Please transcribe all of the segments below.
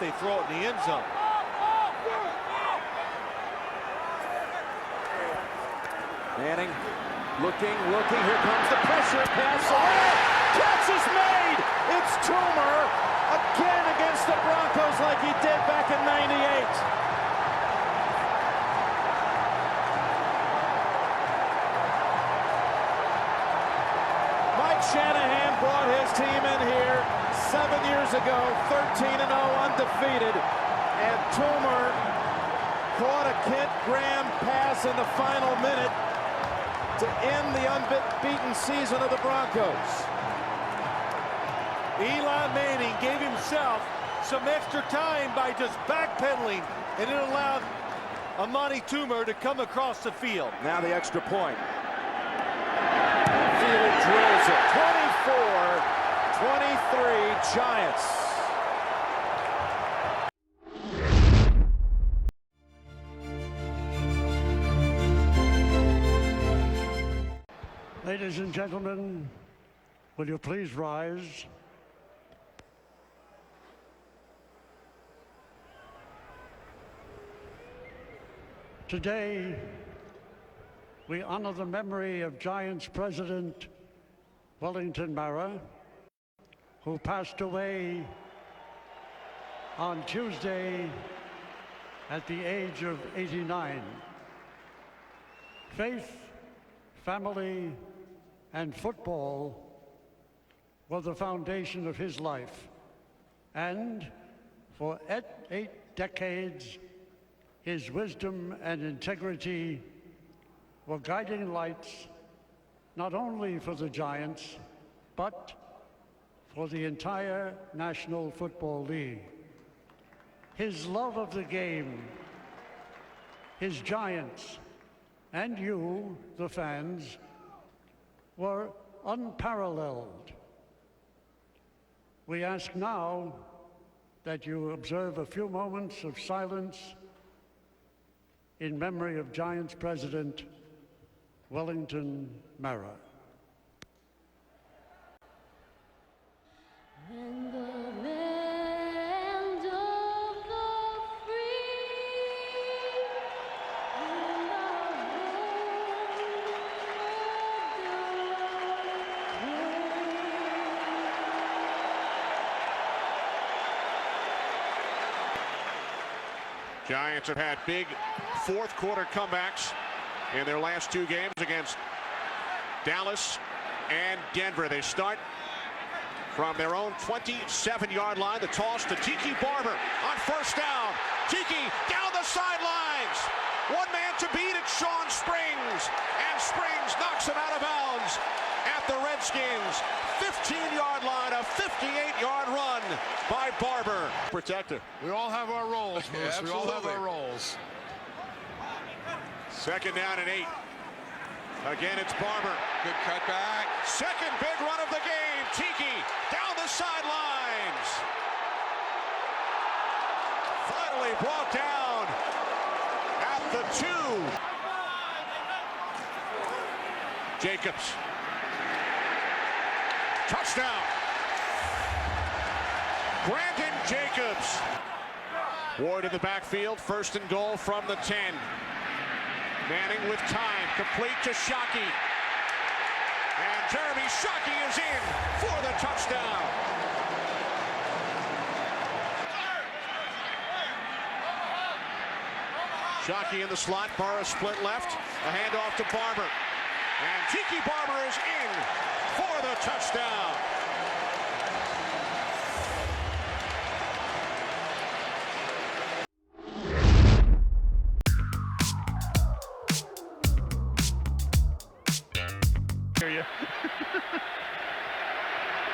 they throw it in the end zone. Manning looking. Here comes the pressure. Pass away. Catch is made. It's Toomer again against the Broncos like he did back in '98. Strahan brought his team in here 7 years ago, 13-0 undefeated, and Toomer caught a Kent Graham pass in the final minute to end the unbeaten season of the Broncos. Eli Manning gave himself some extra time by just backpedaling, and it allowed Amani Toomer to come across the field. Now the extra point. Field drills it. 24-23 Giants. Ladies and gentlemen, will you please rise? Today, we honor the memory of Giants president Wellington, who passed away on Tuesday at the age of 89. Faith, family, and football were the foundation of his life. And for 8 decades, his wisdom and integrity were guiding lights not only for the Giants, but for the entire National Football League. His love of the game, his Giants, and you, the fans, were unparalleled. We ask now that you observe a few moments of silence in memory of Giants president Wellington Mara. And the land of the free and the Giants have had big fourth quarter comebacks in their last 2 games against Dallas and Denver. They start from their own 27-yard line. The toss to Tiki Barber on first down. Tiki down the sidelines. One man to beat it, Sean Springs. And Springs knocks him out of bounds at the Redskins 15-yard line. A 58-yard run by Barber. Protector. We all have our roles, Moose. We all have our roles. Second down and 8. Again, it's Barber. Good cutback. Second big run of the game. Tiki down the sidelines. Finally brought down at the 2. Jacobs. Touchdown. Brandon Jacobs. Ward in the backfield. First and goal from the 10. Manning with time, complete to Shockey. And Jeremy Shockey is in for the touchdown. Shockey in the slot, Barra split left, a handoff to Barber. And Tiki Barber is in for the touchdown.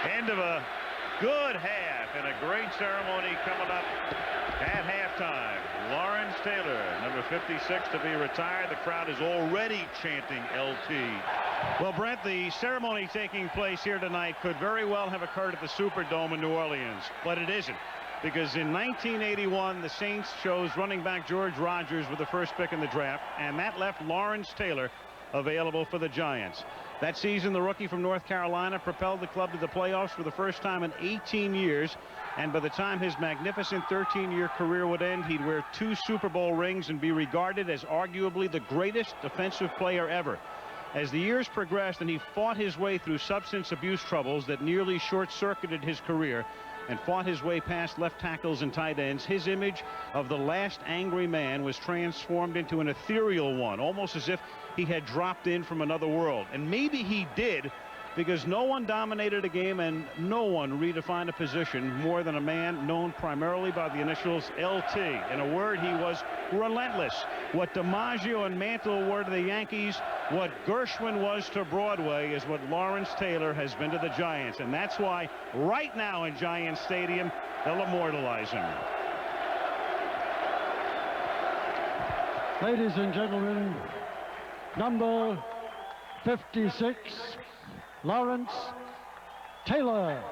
End of a good half and a great ceremony coming up at halftime. Lawrence Taylor, number 56, to be retired. The crowd is already chanting LT. Well, Brent, the ceremony taking place here tonight could very well have occurred at the Superdome in New Orleans, but it isn't, because in 1981 the Saints chose running back George Rogers with the first pick in the draft, and that left Lawrence Taylor available for the Giants. That season, the rookie from North Carolina propelled the club to the playoffs for the first time in 18 years. And by the time his magnificent 13-year career would end, he'd wear 2 Super Bowl rings and be regarded as arguably the greatest defensive player ever. As the years progressed and he fought his way through substance abuse troubles that nearly short-circuited his career and fought his way past left tackles and tight ends, his image of the last angry man was transformed into an ethereal one, almost as if he had dropped in from another world. And maybe he did, because no one dominated a game and no one redefined a position more than a man known primarily by the initials LT. In a word, he was relentless. What DiMaggio and Mantle were to the Yankees, what Gershwin was to Broadway, is what Lawrence Taylor has been to the Giants. And that's why right now in Giants Stadium, they'll immortalize him. Ladies and gentlemen, number 56, Lawrence Taylor.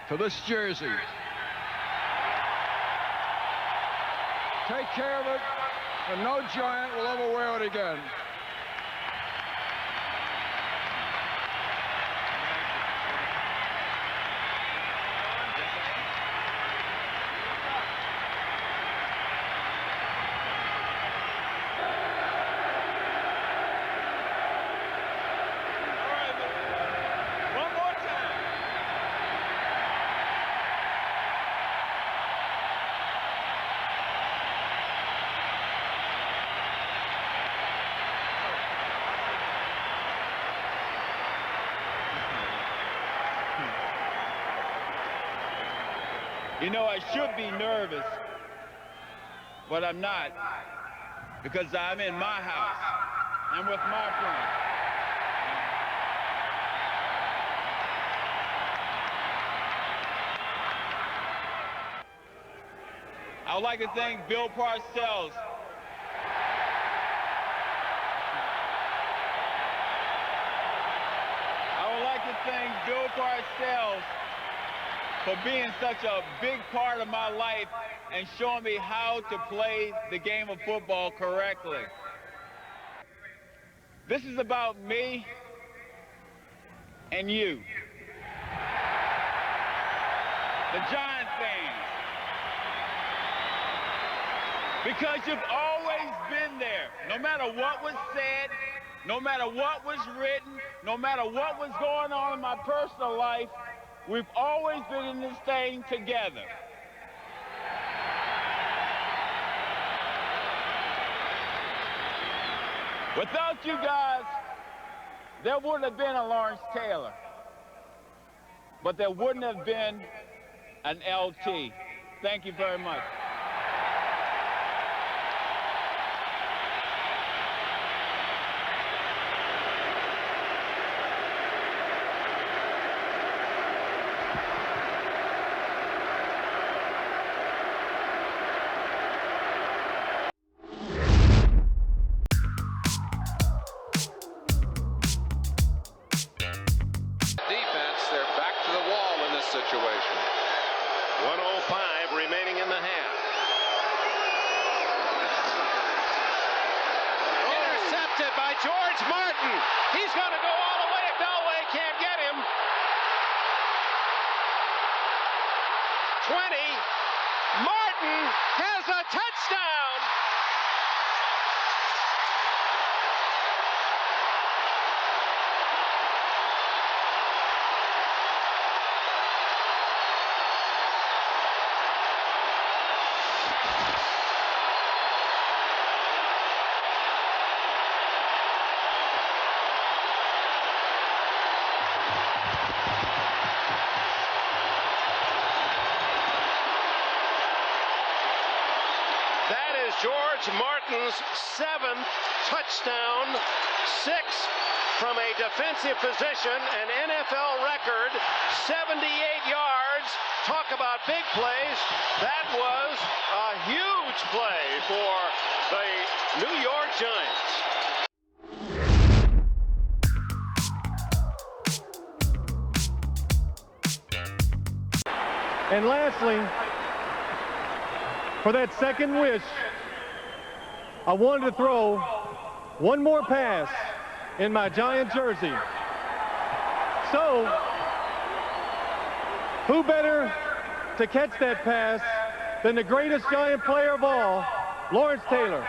For this jersey. Take care of it, and no Giant will ever wear it again. You know, I should be nervous, but I'm not, because I'm in my house. I'm with my friends. I would like to thank Bill Parcells. I would like to thank Bill Parcells for being such a big part of my life and showing me how to play the game of football correctly. This is about me and you, the Giant fans, because you've always been there. No matter what was said, no matter what was written, no matter what was going on in my personal life, we've always been in this thing together. Without you guys, there wouldn't have been a Lawrence Taylor, but there wouldn't have been an LT. Thank you very much. Situation. 1:05 remaining in the half. Intercepted by George Martin. He's going to go all the way if Elway can't get him. 20. Martin has a touchdown. That George Martin's 7th touchdown, 6 from a defensive position, an NFL record, 78 yards. Talk about big plays. That was a huge play for the New York Giants. And lastly, for that second wish, I wanted to throw one more pass in my Giant jersey. So, who better to catch that pass than the greatest Giant player of all, Lawrence Taylor.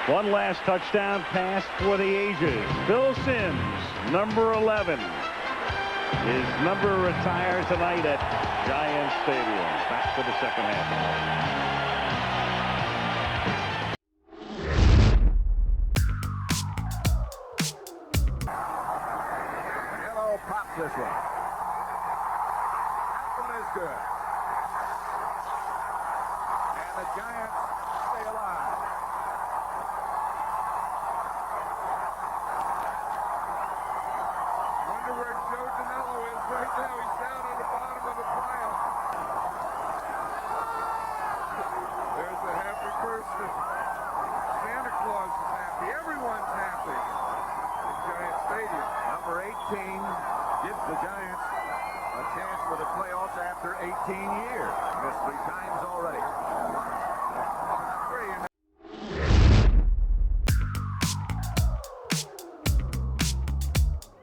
One last touchdown pass for the ages. Bill Sims, number 11, his number retired tonight at Giants Stadium. Back to the second half. Pops this one. That one is good. And the Giants stay alive. Wonder where Joe Danello is right now. He's down on the bottom of the pile. There's a happy person. Santa Claus is happy. Everyone's happy. Giant Stadium. Number 18 gives the Giants a chance for the playoffs after 18 years. Missed 3 times already.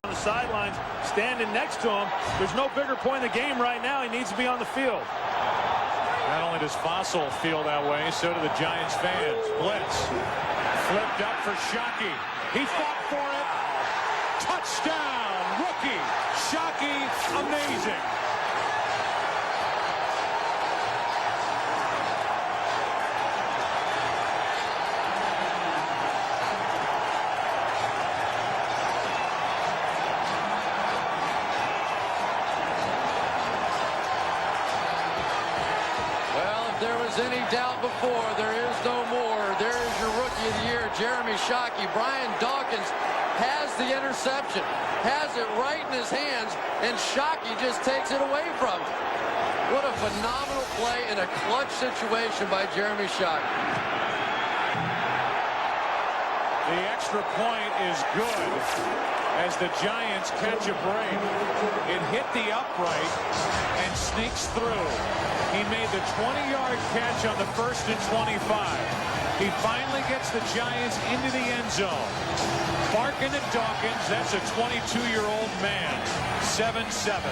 On the sidelines, standing next to him. There's no bigger point in the game right now. He needs to be on the field. Not only does Fossil feel that way, so do the Giants fans. Blitz. Flipped up for Shockey. He fought for it. Touchdown, rookie, Shockey, amazing. Well, if there was any doubt before, there is no more. There is your rookie of the year, Jeremy Shockey. Brian Dawkins has the interception, has it right in his hands, and Shockey just takes it away from him. What a phenomenal play in a clutch situation by Jeremy Shockey. The extra point is good as the Giants catch a break. It hit the upright and sneaks through. He made the 20-yard catch on the 1st and 25. He finally gets the Giants into the end zone. Barkin and Dawkins, that's a 22-year-old man. 7-7.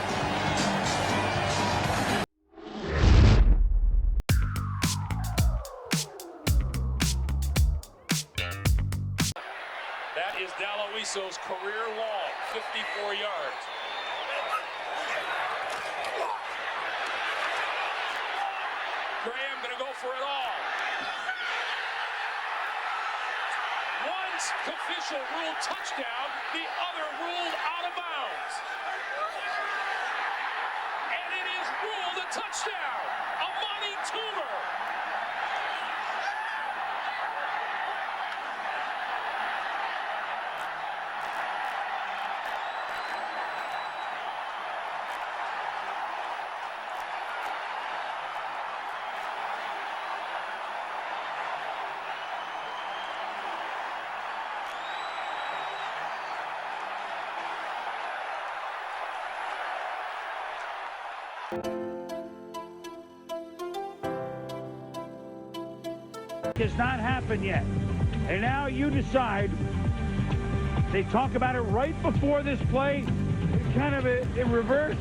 That is Daloiso's career long, 54 yards. Graham gonna go for it all. One's official ruled touchdown, the other ruled out of bounds. And it is ruled a touchdown. Amani Toomer. has not happened yet. And now you decide. They talk about it right before this play, kind of in reverse.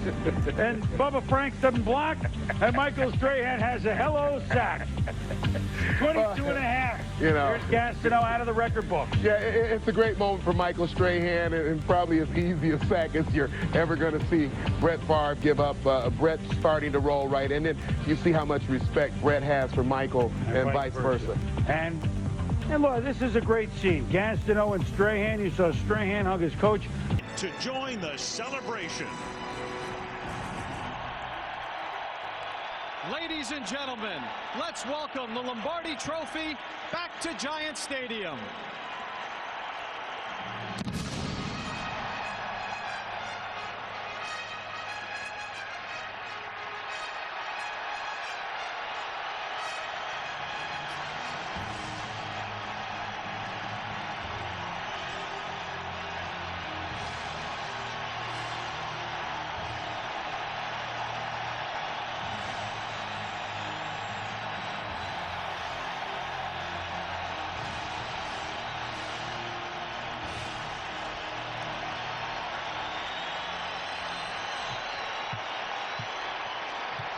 And Bubba Franks doesn't block, and Michael Strahan has a hello sack. 22 and a half. You know, here's Gastineau out of the record book. Yeah, it's a great moment for Michael Strahan, and probably as easy a sack as you're ever going to see Brett Favre give up. Brett starting to roll right, and then you see how much respect Brett has for Michael and vice versa. And look, this is a great scene. Gastineau and Strahan. You saw Strahan hug his coach. To join the celebration. Ladies and gentlemen, let's welcome the Lombardi Trophy back to Giant Stadium.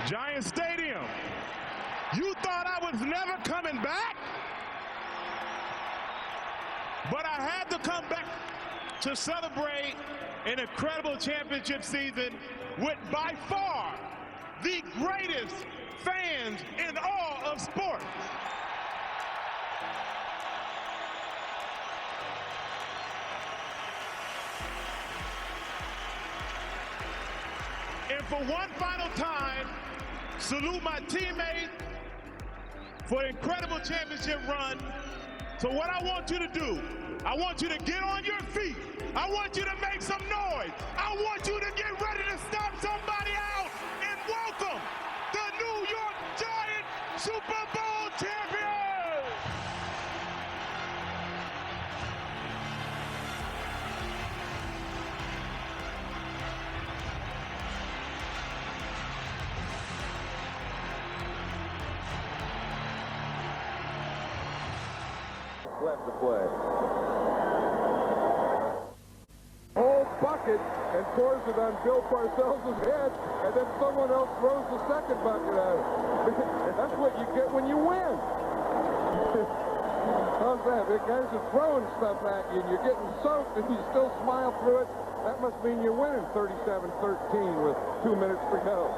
Giant Stadium. You thought I was never coming back? But I had to come back to celebrate an incredible championship season with by far the greatest fans in all of sports. And for one final time, salute my teammates for an incredible championship run. So what I want you to do, I want you to get on your feet. I want you to make some noise. I want you to get ready to stomp somebody out and welcome the New York Giants Super Bowl champions. Left to play. Whole bucket and pours it on Bill Parcells' head, and then someone else throws the second bucket at him. That's what you get when you win. How's that? The guys are throwing stuff at you, and you're getting soaked, and you still smile through it. That must mean you're winning 37-13 with 2 minutes to go.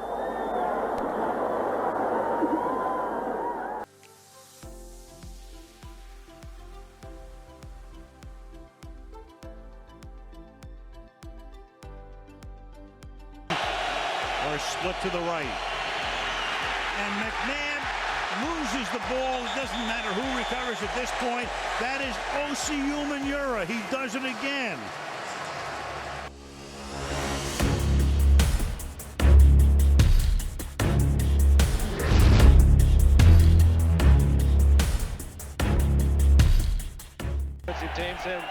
Or split to the right. And McMahon loses the ball. It doesn't matter who recovers at this point. That is O.C. Umenyiora. He does it again. Team said,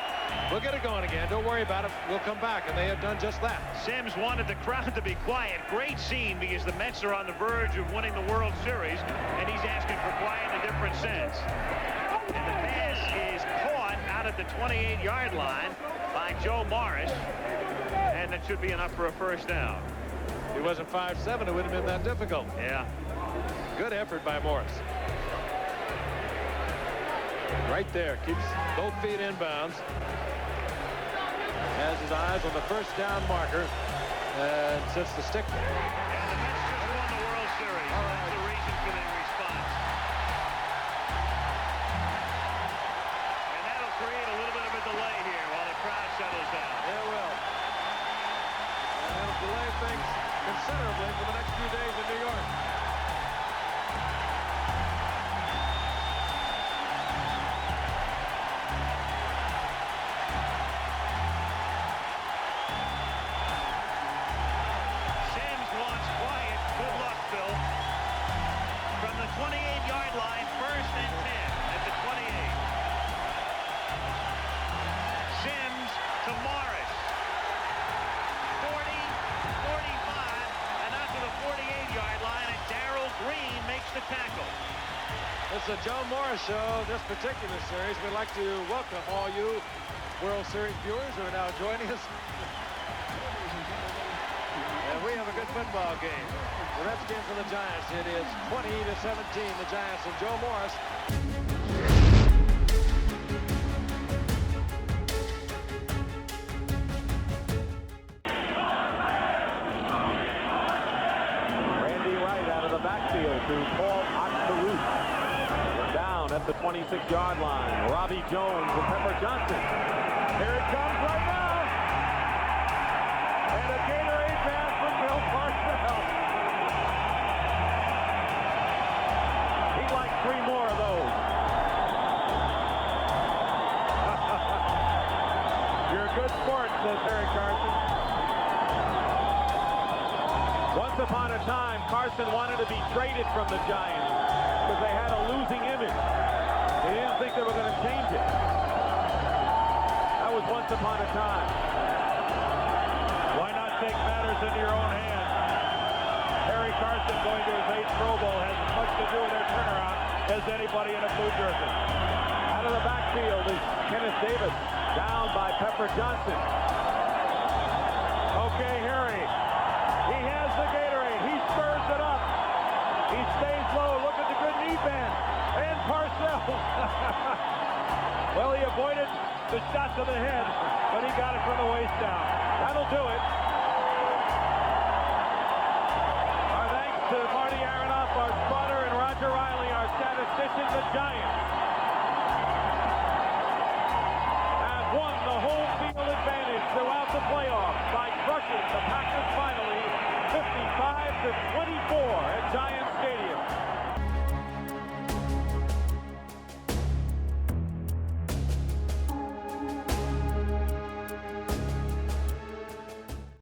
we'll get it going again. Don't worry about it. We'll come back. And they have done just that. Sims wanted the crowd to be quiet. Great scene because the Mets are on the verge of winning the World Series, and he's asking for quiet in a different sense. And the pass is caught out at the 28-yard line by Joe Morris, and that should be enough for a first down. If he wasn't 5'7", it wouldn't have been that difficult. Yeah. Good effort by Morris. Right there, keeps both feet inbounds. Has his eyes on the first down marker and sets the stick. And the Mets just won the World Series. That's the reason for their response. And that'll create a little bit of a delay here while the crowd settles down. It will. And it'll delay things considerably for the next few days in New York. It's the Joe Morris Show. This particular series, we'd like to welcome all you World Series viewers who are now joining us. And we have a good football game. The Redskins and the Giants. It is 20-17. The Giants and Joe Morris. Randy Wright out of the backfield to Paul Oxteruth. Down at the 26-yard line. Robbie Jones and Pepper Johnson. Here it comes right now. And a Gatorade pass from Bill Parcells. He'd like 3 more of those. You're a good sport, says Harry Carson. Once upon a time, Carson wanted to be traded from the Giants because they had a losing image. They didn't think they were going to change it. That was once upon a time. Why not take matters into your own hands? Harry Carson, going to his 8th Pro Bowl, has as much to do with their turnaround as anybody in a blue jersey. Out of the backfield is Kenneth Davis, down by Pepper Johnson. Okay, Harry. He has the Gatorade. He spurs it up. He stays low. Look at the good knee bend. And Parcells. Well, he avoided the shot to the head, but he got it from the waist down. That'll do it. Our thanks to Marty Aronoff, our spotter, and Roger Riley, our statistician. The Giants have won the home field advantage throughout the playoffs by crushing the Packers finally 55-24 at Giants.